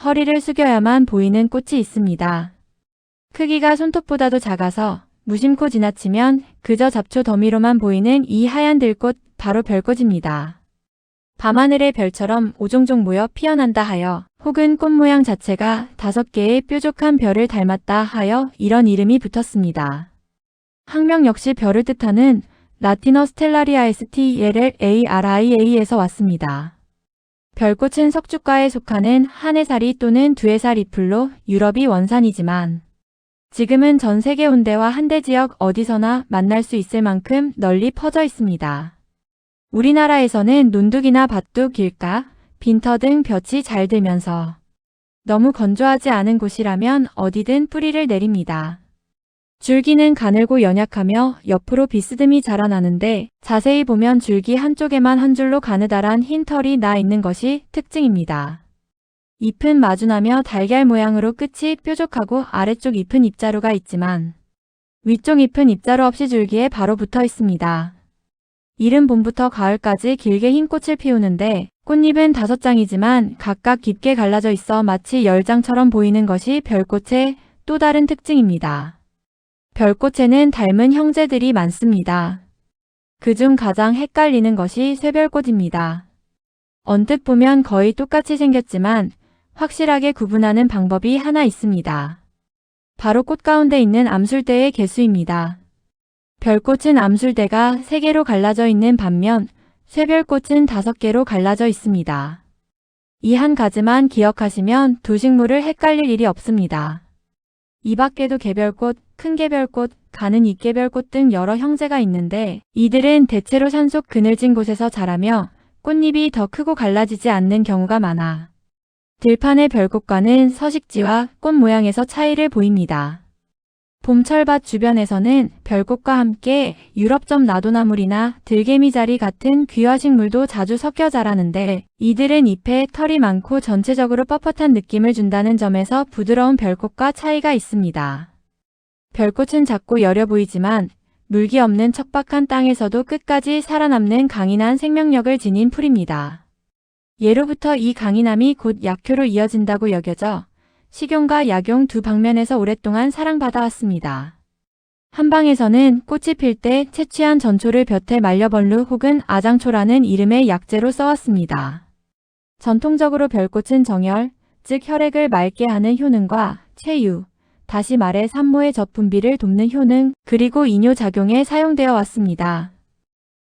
허리를 숙여야만 보이는 꽃이 있습니다. 크기가 손톱보다도 작아서 무심코 지나치면 그저 잡초 더미로만 보이는 이 하얀 들꽃, 바로 별꽃입니다. 밤하늘의 별처럼 오종종 모여 피어난다 하여, 혹은 꽃 모양 자체가 5개의 뾰족한 별을 닮았다 하여 이런 이름이 붙었습니다. 학명 역시 별을 뜻하는 라틴어 스텔라리아 STLLARIA에서 왔습니다. 별꽃은 석주과에 속하는 한 해살이 또는 두 해살 잎풀로 유럽이 원산이지만 지금은 전 세계 온대와 한대 지역 어디서나 만날 수 있을 만큼 널리 퍼져 있습니다. 우리나라에서는 논둑이나 밭둑, 길가, 빈터 등 볕이 잘 들면서 너무 건조하지 않은 곳이라면 어디든 뿌리를 내립니다. 줄기는 가늘고 연약하며 옆으로 비스듬히 자라나는데 자세히 보면 줄기 한쪽에만 한 줄로 가느다란 흰 털이 나 있는 것이 특징입니다. 잎은 마주나며 달걀 모양으로 끝이 뾰족하고 아래쪽 잎은 잎자루가 있지만 위쪽 잎은 잎자루 없이 줄기에 바로 붙어 있습니다. 이른 봄부터 가을까지 길게 흰 꽃을 피우는데 꽃잎은 5장이지만 각각 깊게 갈라져 있어 마치 10장처럼 보이는 것이 별꽃의 또 다른 특징입니다. 별꽃에는 닮은 형제들이 많습니다. 그중 가장 헷갈리는 것이 쇠별꽃입니다. 언뜻 보면 거의 똑같이 생겼지만 확실하게 구분하는 방법이 하나 있습니다. 바로 꽃 가운데 있는 암술대의 개수입니다. 별꽃은 암술대가 3개로 갈라져 있는 반면 쇠별꽃은 5개로 갈라져 있습니다. 이 한 가지만 기억하시면 두 식물을 헷갈릴 일이 없습니다. 이 밖에도 개별꽃, 큰 개별꽃, 가는 잎개별꽃 등 여러 형제가 있는데 이들은 대체로 산속 그늘진 곳에서 자라며 꽃잎이 더 크고 갈라지지 않는 경우가 많아 들판의 별꽃과는 서식지와 꽃 모양에서 차이를 보입니다. 봄철밭 주변에서는 별꽃과 함께 유럽점 나도나물이나 들개미자리 같은 귀화식물도 자주 섞여 자라는데 이들은 잎에 털이 많고 전체적으로 뻣뻣한 느낌을 준다는 점에서 부드러운 별꽃과 차이가 있습니다. 별꽃은 작고 여려 보이지만 물기 없는 척박한 땅에서도 끝까지 살아남는 강인한 생명력을 지닌 풀입니다. 예로부터 이 강인함이 곧 약효로 이어진다고 여겨져 식용과 약용 두 방면에서 오랫동안 사랑받아왔습니다. 한방에서는 꽃이 필 때 채취한 전초를 볕에 말려벌루 혹은 아장초라는 이름의 약재로 써왔습니다. 전통적으로 별꽃은 정혈, 즉 혈액을 맑게 하는 효능과 체유, 다시 말해 산모의 젖분비를 돕는 효능, 그리고 이뇨작용에 사용되어 왔습니다.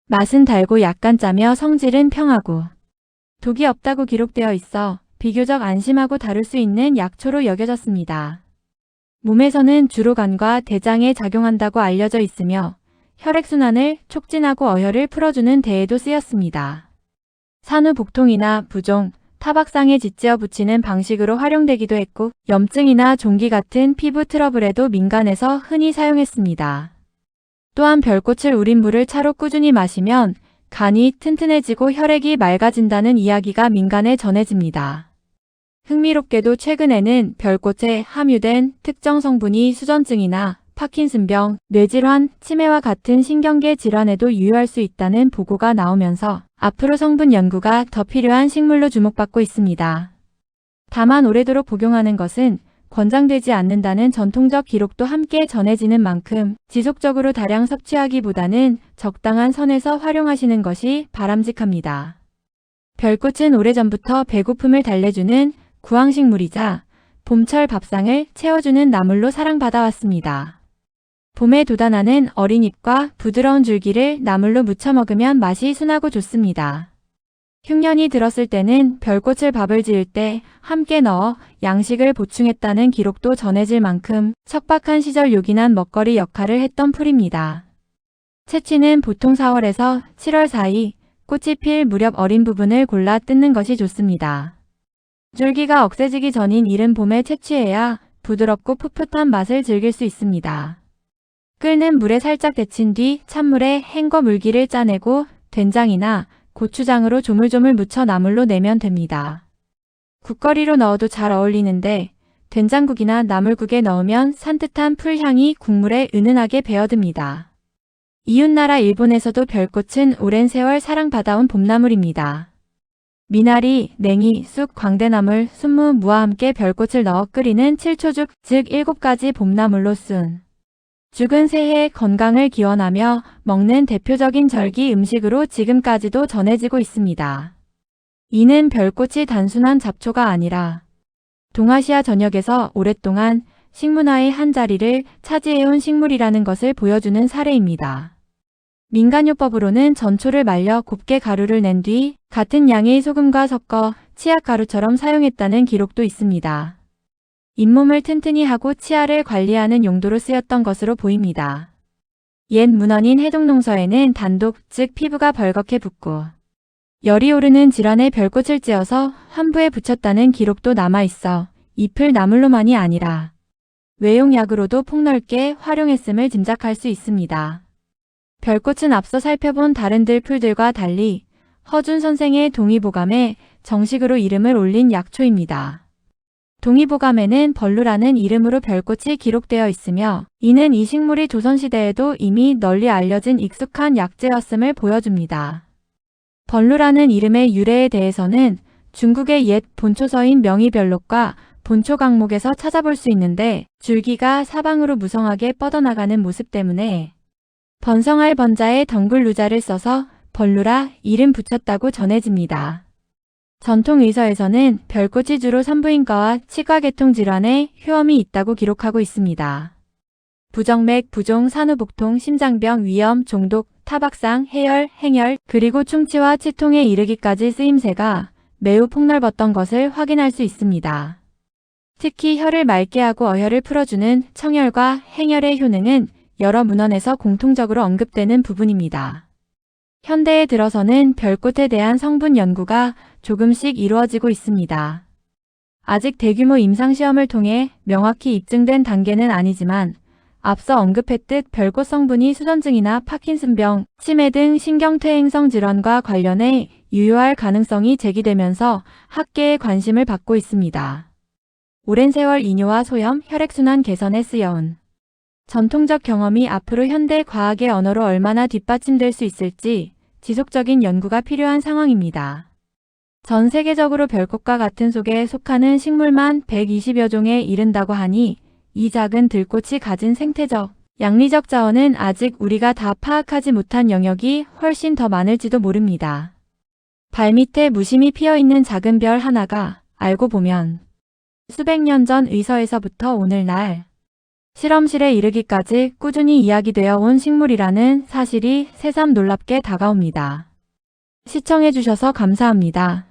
맛은 달고 약간 짜며 성질은 평하고 독이 없다고 기록되어 있어 비교적 안심하고 다룰 수 있는 약초로 여겨졌습니다. 몸에서는 주로 간과 대장에 작용한다고 알려져 있으며 혈액순환을 촉진하고 어혈을 풀어주는 데에도 쓰였습니다. 산후 복통이나 부종, 타박상에 짓지어 붙이는 방식으로 활용되기도 했고 염증이나 종기 같은 피부 트러블에도 민간에서 흔히 사용했습니다. 또한 별꽃을 우린 물을 차로 꾸준히 마시면 간이 튼튼해지고 혈액이 맑아진다는 이야기가 민간에 전해집니다. 흥미롭게도 최근에는 별꽃에 함유된 특정 성분이 수전증이나 파킨슨병, 뇌질환, 치매와 같은 신경계 질환에도 유효할 수 있다는 보고가 나오면서 앞으로 성분 연구가 더 필요한 식물로 주목받고 있습니다. 다만 오래도록 복용하는 것은 권장되지 않는다는 전통적 기록도 함께 전해지는 만큼 지속적으로 다량 섭취하기보다는 적당한 선에서 활용하시는 것이 바람직합니다. 별꽃은 오래전부터 배고픔을 달래주는 구황식물이자 봄철 밥상을 채워주는 나물로 사랑받아왔습니다. 봄에 돋아나는 어린 잎과 부드러운 줄기를 나물로 무쳐 먹으면 맛이 순하고 좋습니다. 흉년이 들었을 때는 별꽃을 밥을 지을 때 함께 넣어 양식을 보충했다는 기록도 전해질 만큼 척박한 시절 요긴한 먹거리 역할을 했던 풀입니다. 채취는 보통 4월에서 7월 사이 꽃이 필 무렵 어린 부분을 골라 뜯는 것이 좋습니다. 줄기가 억세지기 전인 이른 봄에 채취해야 부드럽고 풋풋한 맛을 즐길 수 있습니다. 끓는 물에 살짝 데친 뒤 찬물에 헹궈 물기를 짜내고 된장이나 고추장으로 조물조물 묻혀 나물로 내면 됩니다. 국거리로 넣어도 잘 어울리는데 된장국이나 나물국에 넣으면 산뜻한 풀향이 국물에 은은하게 배어듭니다. 이웃나라 일본에서도 별꽃은 오랜 세월 사랑받아온 봄나물입니다. 미나리, 냉이, 쑥, 광대나물, 순무, 무와 함께 별꽃을 넣어 끓이는 칠초죽, 즉 7가지 봄나물로 쓴 죽은 새해 건강을 기원하며 먹는 대표적인 절기 음식으로 지금까지도 전해지고 있습니다. 이는 별꽃이 단순한 잡초가 아니라 동아시아 전역에서 오랫동안 식문화의 한 자리를 차지해온 식물이라는 것을 보여주는 사례입니다. 민간요법으로는 전초를 말려 곱게 가루를 낸 뒤 같은 양의 소금과 섞어 치약가루처럼 사용했다는 기록도 있습니다. 잇몸을 튼튼히 하고 치아를 관리하는 용도로 쓰였던 것으로 보입니다. 옛 문헌인 해동농서에는 단독, 즉 피부가 벌겋게 붓고 열이 오르는 질환에 별꽃을 찧어서 환부에 붙였다는 기록도 남아있어 잎을 나물로만이 아니라 외용약으로도 폭넓게 활용했음을 짐작할 수 있습니다. 별꽃은 앞서 살펴본 다른 들풀들과 달리 허준 선생의 동의보감에 정식으로 이름을 올린 약초입니다. 동의보감에는 벌루라는 이름으로 별꽃이 기록되어 있으며 이는 이 식물이 조선시대에도 이미 널리 알려진 익숙한 약재였음을 보여줍니다. 벌루라는 이름의 유래에 대해서는 중국의 옛 본초서인 명의별록과 본초강목에서 찾아볼 수 있는데 줄기가 사방으로 무성하게 뻗어나가는 모습 때문에 번성할 번자에 덩굴루자를 써서 벌루라 이름 붙였다고 전해집니다. 전통 의서에서는 별꽃이 주로 산부인과와 치과계통 질환에 효험이 있다고 기록하고 있습니다. 부정맥, 부종, 산후복통, 심장병, 위염, 종독, 타박상, 해열, 행열, 그리고 충치와 치통에 이르기까지 쓰임새가 매우 폭넓었던 것을 확인할 수 있습니다. 특히 혀를 맑게 하고 어혈을 풀어주는 청혈과 행혈의 효능은 여러 문헌에서 공통적으로 언급되는 부분입니다. 현대에 들어서는 별꽃에 대한 성분 연구가 조금씩 이루어지고 있습니다. 아직 대규모 임상시험을 통해 명확히 입증된 단계는 아니지만 앞서 언급했듯 별꽃 성분이 수전증이나 파킨슨병, 치매 등 신경퇴행성 질환과 관련해 유효할 가능성이 제기되면서 학계의 관심을 받고 있습니다. 오랜 세월 이뇨와 소염, 혈액순환 개선에 쓰여온 전통적 경험이 앞으로 현대 과학의 언어로 얼마나 뒷받침될 수 있을지 지속적인 연구가 필요한 상황입니다. 전 세계적으로 별꽃과 같은 속에 속하는 식물만 120여 종에 이른다고 하니 이 작은 들꽃이 가진 생태적, 양리적 자원은 아직 우리가 다 파악하지 못한 영역이 훨씬 더 많을지도 모릅니다. 발밑에 무심히 피어있는 작은 별 하나가 알고 보면 수백 년 전 의서에서부터 오늘날 실험실에 이르기까지 꾸준히 이야기되어 온 식물이라는 사실이 새삼 놀랍게 다가옵니다. 시청해주셔서 감사합니다.